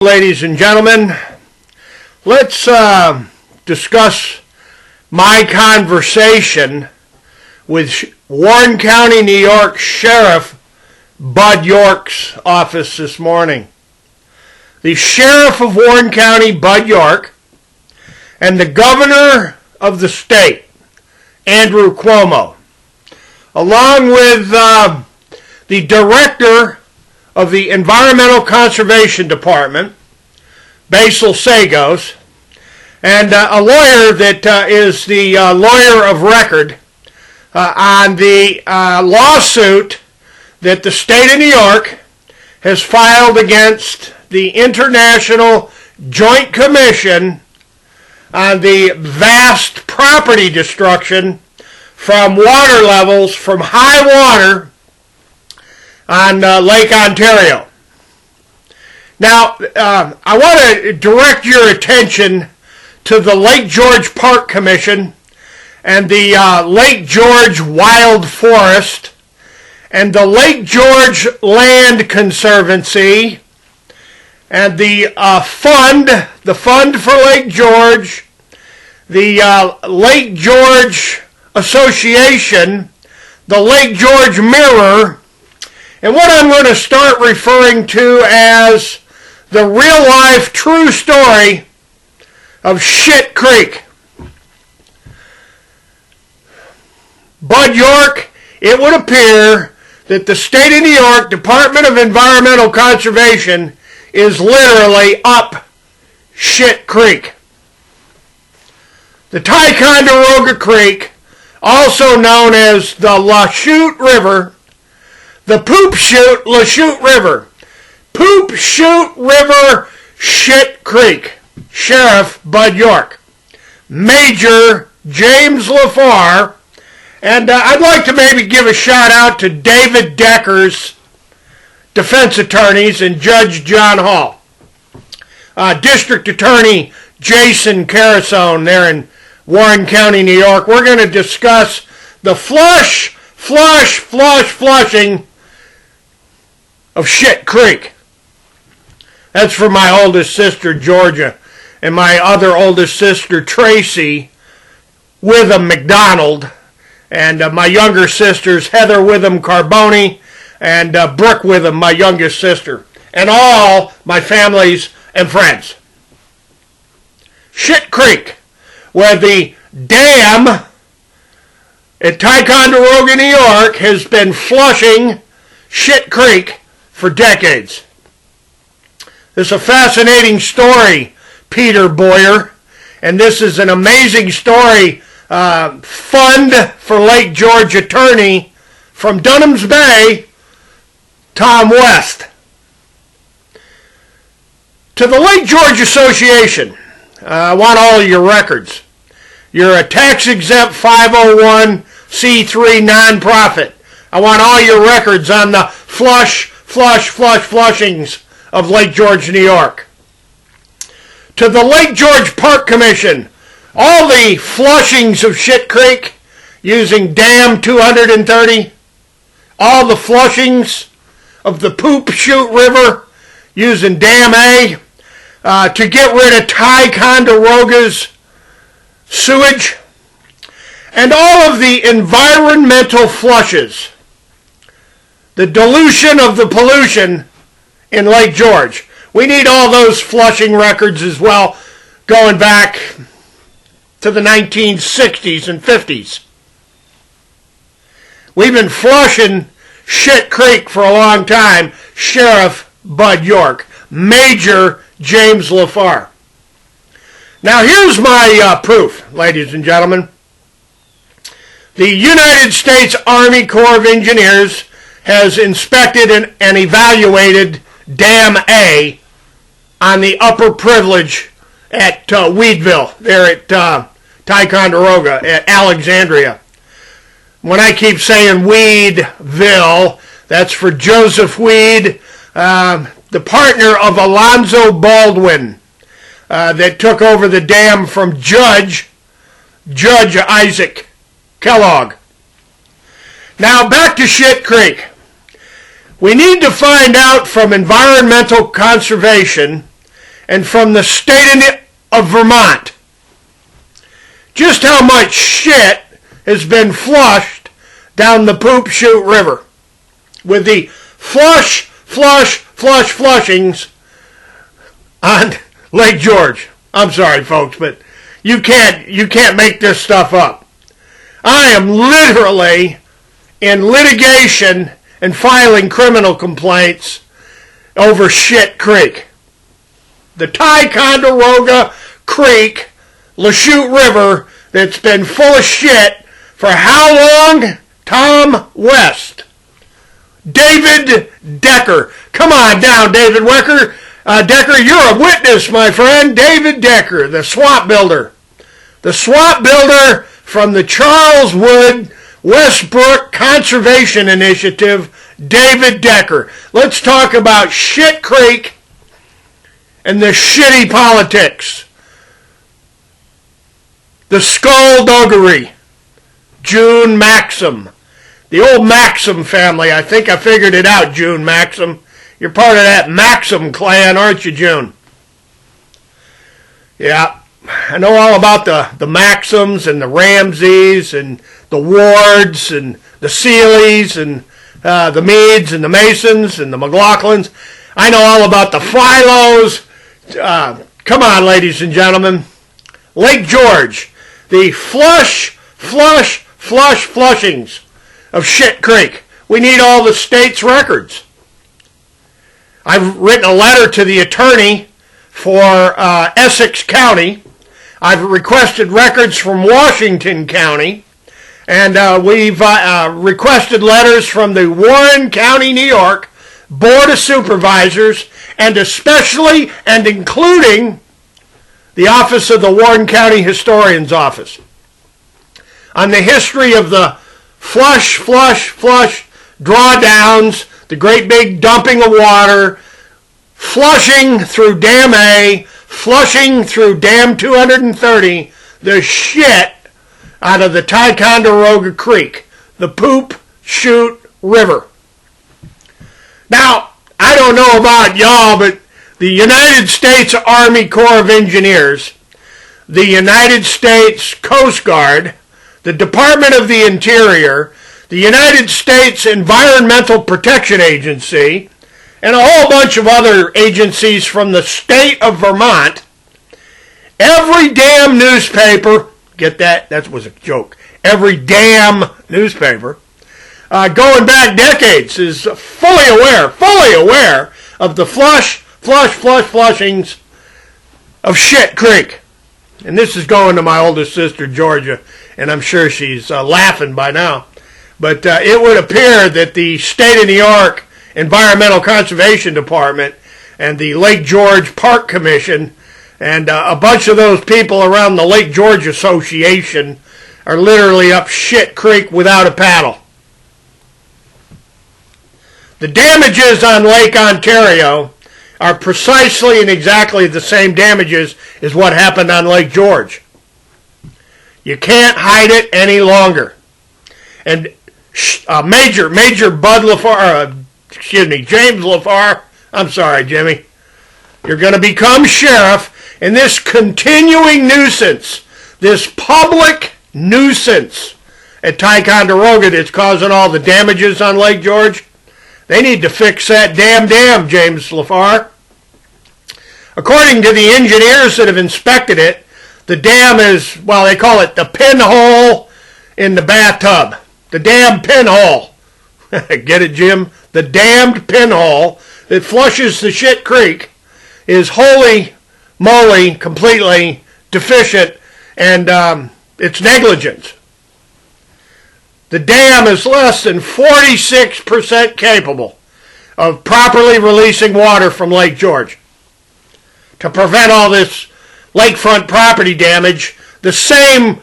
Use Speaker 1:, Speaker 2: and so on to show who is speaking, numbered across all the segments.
Speaker 1: Ladies and gentlemen, let's discuss my conversation with Warren County, New York Sheriff Bud York's office this morning. The Sheriff of Warren County, Bud York, and the Governor of the state, Andrew Cuomo, along with the Director of the Environmental Conservation Department, Basil Sagos, and a lawyer that is the lawyer of record on the lawsuit that the state of New York has filed against the International Joint Commission on the vast property destruction from water levels from high water on Lake Ontario. Now, I want to direct your attention to the Lake George Park Commission and the Lake George Wild Forest and the Lake George Land Conservancy and the Fund for Lake George, the Lake George Association, the Lake George Mirror, and what I'm going to start referring to as the real-life true story of Shit Creek. Bud York, it would appear that the State of New York Department of Environmental Conservation is literally up Shit Creek. The Ticonderoga Creek, also known as the Lachute River, the Poop Chute Lachute River, Poop Chute River, Shit Creek, Sheriff Bud York, Major James LaFar, and I'd like to maybe give a shout out to David Decker's defense attorneys and Judge John Hall, District Attorney Jason Carasone there in Warren County, New York. We're going to discuss the flushing of Shit Creek. That's for my oldest sister, Georgia, and my other oldest sister, Tracy Witham McDonald, and my younger sisters, Heather Witham Carboni, and Brooke Witham, my youngest sister, and all my families and friends. Shit Creek, where the dam at Ticonderoga, New York, has been flushing Shit Creek for decades. This is a fascinating story, Peter Boyer, and this is an amazing story. Fund for Lake George attorney from Dunham's Bay, Tom West. To the Lake George Association, I want all your records. You're a tax-exempt 501c3 nonprofit. I want all your records on the flushings of Lake George, New York. To the Lake George Park Commission, all the flushings of Shit Creek using Dam 230, all the flushings of the Poop Chute River using Dam A, to get rid of Ticonderoga's sewage, and all of the environmental flushes, the dilution of the pollution in Lake George. We need all those flushing records as well, going back to the 1960s and 50s. We've been flushing Shit Creek for a long time. Sheriff Bud York, Major James LaFar. Now here's my proof, ladies and gentlemen. The United States Army Corps of Engineers has inspected and evaluated Dam A on the upper privilege at Weedville, there at Ticonderoga, at Alexandria. When I keep saying Weedville, that's for Joseph Weed, the partner of Alonzo Baldwin, that took over the dam from Judge Isaac Kellogg. Now back to Shit Creek. We need to find out from environmental conservation and from the state of Vermont. Just how much shit has been flushed down the Poop Chute River with the flushings on Lake George. I'm sorry, folks, but you can't make this stuff up. I am literally in litigation and filing criminal complaints over Shit Creek. The Ticonderoga Creek, Lachute River, that's been full of shit for how long? Tom West. David Decker. Come on down, David Decker. Decker, you're a witness, my friend. David Decker, the swamp builder. The swamp builder from the Charles Wood Westbrook Conservation Initiative, David Decker. Let's talk about Shit Creek and the shitty politics. The skullduggery. June Maxim. The old Maxim family. I think I figured it out, June Maxim. You're part of that Maxim clan, aren't you, June? Yeah, I know all about the Maxims and the Ramseys and the Wards and the Seeleys and the Meads and the Masons and the McLaughlins. I know all about the Philos. Come on, ladies and gentlemen. Lake George. The flushings of Shit Creek. We need all the state's records. I've written a letter to the attorney for Essex County. I've requested records from Washington County. And we've requested letters from the Warren County, New York Board of Supervisors, and especially and including the Office of the Warren County Historian's Office on the history of the flush drawdowns, the great big dumping of water, flushing through Dam A, flushing through Dam 230, the shit out of the Ticonderoga Creek, the Poop Chute River. Now, I don't know about y'all, but the United States Army Corps of Engineers, the United States Coast Guard, the Department of the Interior, the United States Environmental Protection Agency, and a whole bunch of other agencies from the state of Vermont, every damn newspaper, get that? That was a joke. Every damn newspaper, going back decades, is fully aware of the flushings of Shit Creek. And this is going to my oldest sister, Georgia, and I'm sure she's laughing by now. But it would appear that the State of New York Environmental Conservation Department and the Lake George Park Commission and a bunch of those people around the Lake George Association are literally up Shit Creek without a paddle. The damages on Lake Ontario are precisely and exactly the same damages as what happened on Lake George. You can't hide it any longer. And Major Bud LaFar, James LaFar, I'm sorry, Jimmy, you're going to become sheriff, and this continuing nuisance, this public nuisance at Ticonderoga that's causing all the damages on Lake George, they need to fix that damn dam, James LaFar. According to the engineers that have inspected it, the dam is, well, they call it the pinhole in the bathtub. The damn pinhole. Get it, Jim? The damned pinhole that flushes the Shit Creek is holy moly completely deficient, and it's negligence. The dam is less than 46% capable of properly releasing water from Lake George. To prevent all this lakefront property damage, the same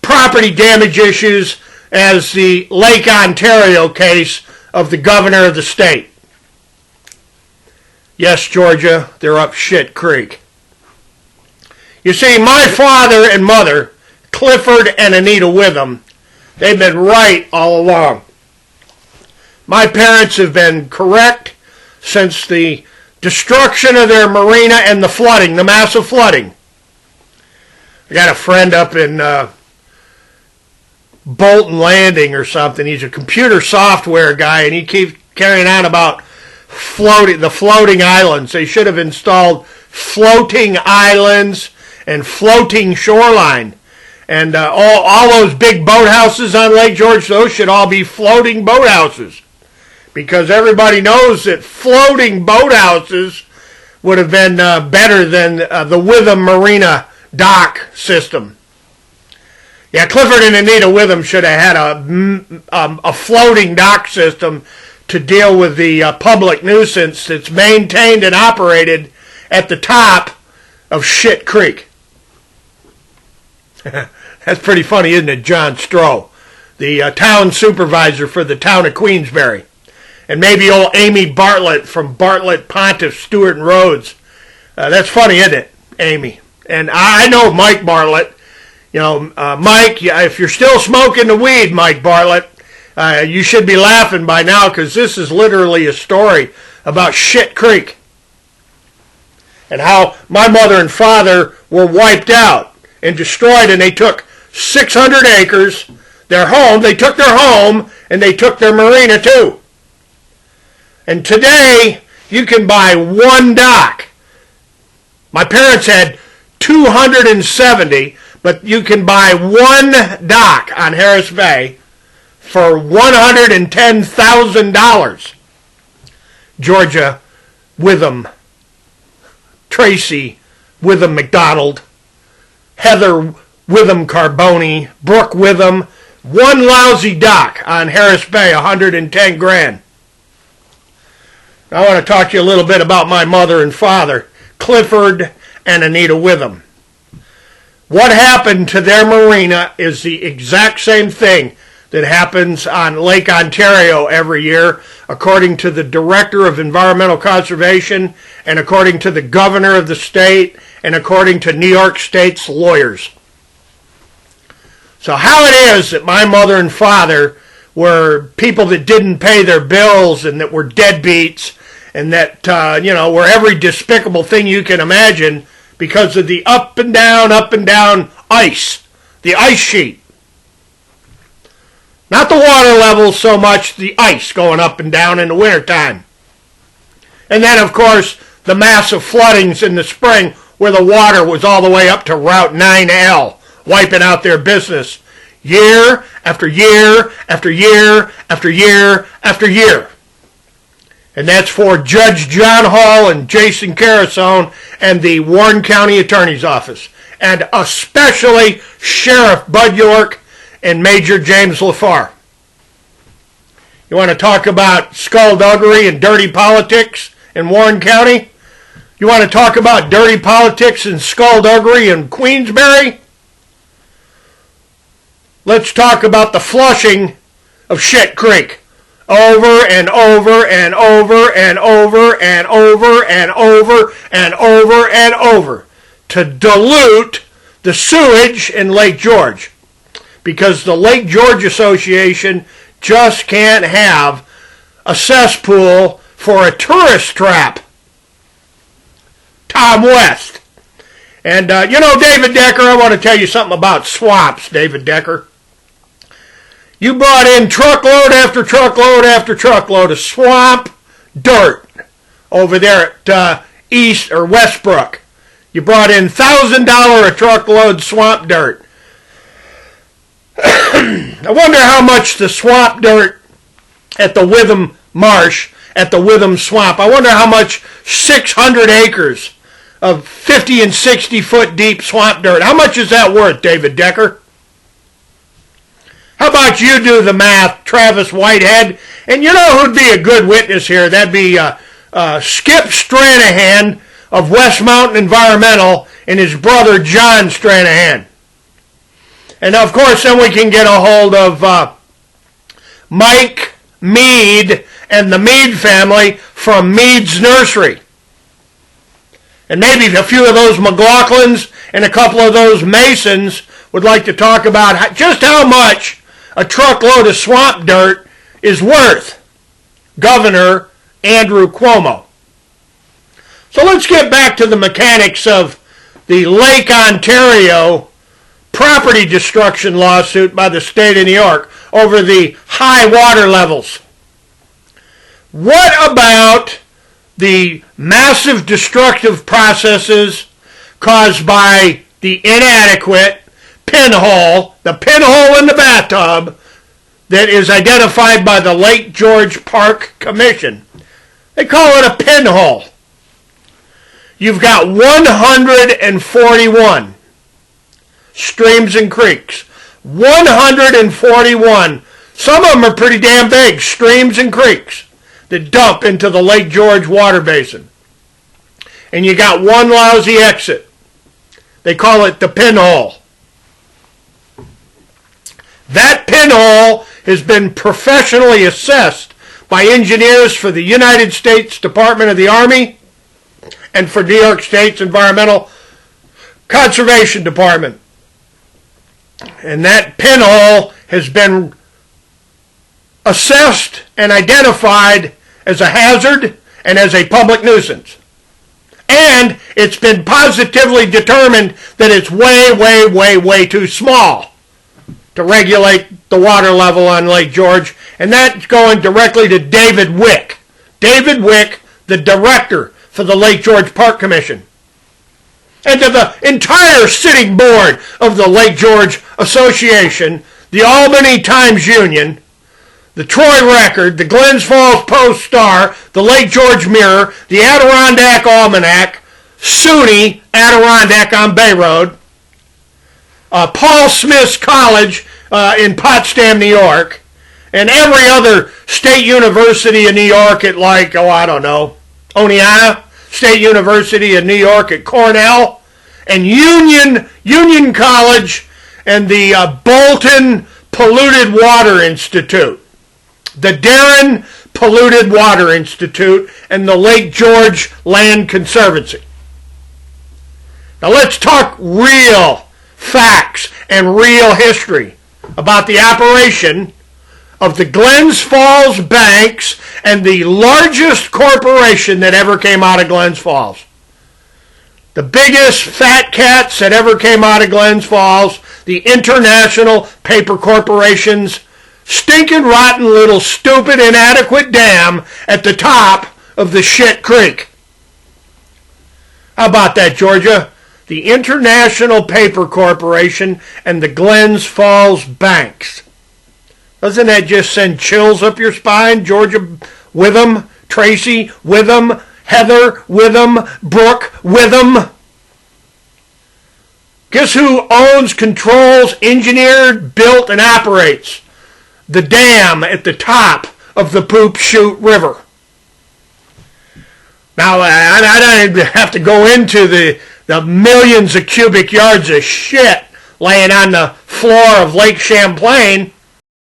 Speaker 1: property damage issues as the Lake Ontario case of the governor of the state. Yes, Georgia, they're up Shit Creek. You see, my father and mother, Clifford and Anita Witham, they've been right all along. My parents have been correct since the destruction of their marina and the flooding, the massive flooding. I got a friend up in Bolton Landing or something. He's a computer software guy, and he keeps carrying on about the floating islands. They should have installed floating islands and floating shoreline. And all those big boathouses on Lake George, those should all be floating boathouses. Because everybody knows that floating boathouses would have been better than the Witham Marina dock system. Yeah, Clifford and Anita Witham should have had a floating dock system to deal with the public nuisance that's maintained and operated at the top of Shit Creek. That's pretty funny, isn't it, John Stroh, the town supervisor for the town of Queensbury. And maybe old Amy Bartlett from Bartlett, Pontiff, Stewart, and Rhodes. That's funny, isn't it, Amy? And I know Mike Bartlett. You know, Mike, if you're still smoking the weed, Mike Bartlett, you should be laughing by now, because this is literally a story about Shit Creek and how my mother and father were wiped out and destroyed, and they took 600 acres, their home, they took their home, and they took their marina too. And today, you can buy one dock. My parents had 270, but you can buy one dock on Harris Bay for $110,000. Georgia Witham, Tracy Witham McDonald, Heather Witham Carboni, Brooke Witham, one lousy dock on Harris Bay, 110 grand. I want to talk to you a little bit about my mother and father, Clifford and Anita Witham. What happened to their marina is the exact same thing that happens on Lake Ontario every year, according to the Director of Environmental Conservation, and according to the Governor of the state, and according to New York State's lawyers. So how it is that my mother and father were people that didn't pay their bills and that were deadbeats and that, were every despicable thing you can imagine because of the up and down ice, the ice sheet. Not the water levels so much, the ice going up and down in the wintertime. And then, of course, the massive floodings in the spring where the water was all the way up to Route 9L, wiping out their business year after year after year after year after year. And that's for Judge John Hall and Jason Carasone and the Warren County Attorney's Office, and especially Sheriff Bud York and Major James LaFar. You want to talk about skullduggery and dirty politics in Warren County? You want to talk about dirty politics and skullduggery in Queensbury? Let's talk about the flushing of Shit Creek. Over and over and over and over and over and over and over and over to dilute the sewage in Lake George. Because the Lake George Association just can't have a cesspool for a tourist trap. Tom West. And, David Decker, I want to tell you something about swamps, David Decker. You brought in truckload after truckload after truckload of swamp dirt over there at East or Westbrook. You brought in $1,000 a truckload swamp dirt. I wonder how much the swamp dirt at the Witham Marsh, at the Witham Swamp, I wonder how much 600 acres of 50 and 60 foot deep swamp dirt, how much is that worth, David Decker? How about you do the math, Travis Whitehead? And you know who'd be a good witness here? That'd be Skip Stranahan of West Mountain Environmental and his brother John Stranahan. And of course, then we can get a hold of Mike Mead and the Mead family from Mead's Nursery. And maybe a few of those McLaughlins and a couple of those Masons would like to talk about just how much a truckload of swamp dirt is worth, Governor Andrew Cuomo. So let's get back to the mechanics of the Lake Ontario property destruction lawsuit by the state of New York over the high water levels. What about the massive destructive processes caused by the inadequate pinhole, the pinhole in the bathtub that is identified by the Lake George Park Commission? They call it a pinhole. You've got 141 streams and creeks. 141. Some of them are pretty damn big, streams and creeks that dump into the Lake George water basin. And you got one lousy exit. They call it the pinhole. That pinhole has been professionally assessed by engineers for the United States Department of the Army and for New York State's Environmental Conservation Department. And that pinhole has been assessed and identified as a hazard and as a public nuisance. And it's been positively determined that it's way too small to regulate the water level on Lake George. And that's going directly to David Wick. David Wick, the director for the Lake George Park Commission. And to the entire sitting board of the Lake George Association, the Albany Times-Union, the Troy Record, the Glens Falls Post-Star, the Lake George Mirror, the Adirondack Almanac, SUNY, Adirondack on Bay Road, Paul Smith's College in Potsdam, New York, and every other state university in New York at Oneonta State University in New York at Cornell, and Union College and the Bolton Polluted Water Institute, the Darren Polluted Water Institute, and the Lake George Land Conservancy. Now let's talk real facts and real history about the operation of the Glens Falls Banks and the largest corporation that ever came out of Glens Falls. The biggest fat cats that ever came out of Glens Falls, the International Paper Corporation's stinking rotten little stupid inadequate dam at the top of the shit creek. How about that, Georgia? The International Paper Corporation and the Glens Falls Banks. Doesn't that just send chills up your spine? Georgia Witham, Tracy Witham, Heather Witham, Brooke Witham. Guess who owns, controls, engineered, built, and operates the dam at the top of the Poop Chute River? Now, I don't have to go into the millions of cubic yards of shit laying on the floor of Lake Champlain.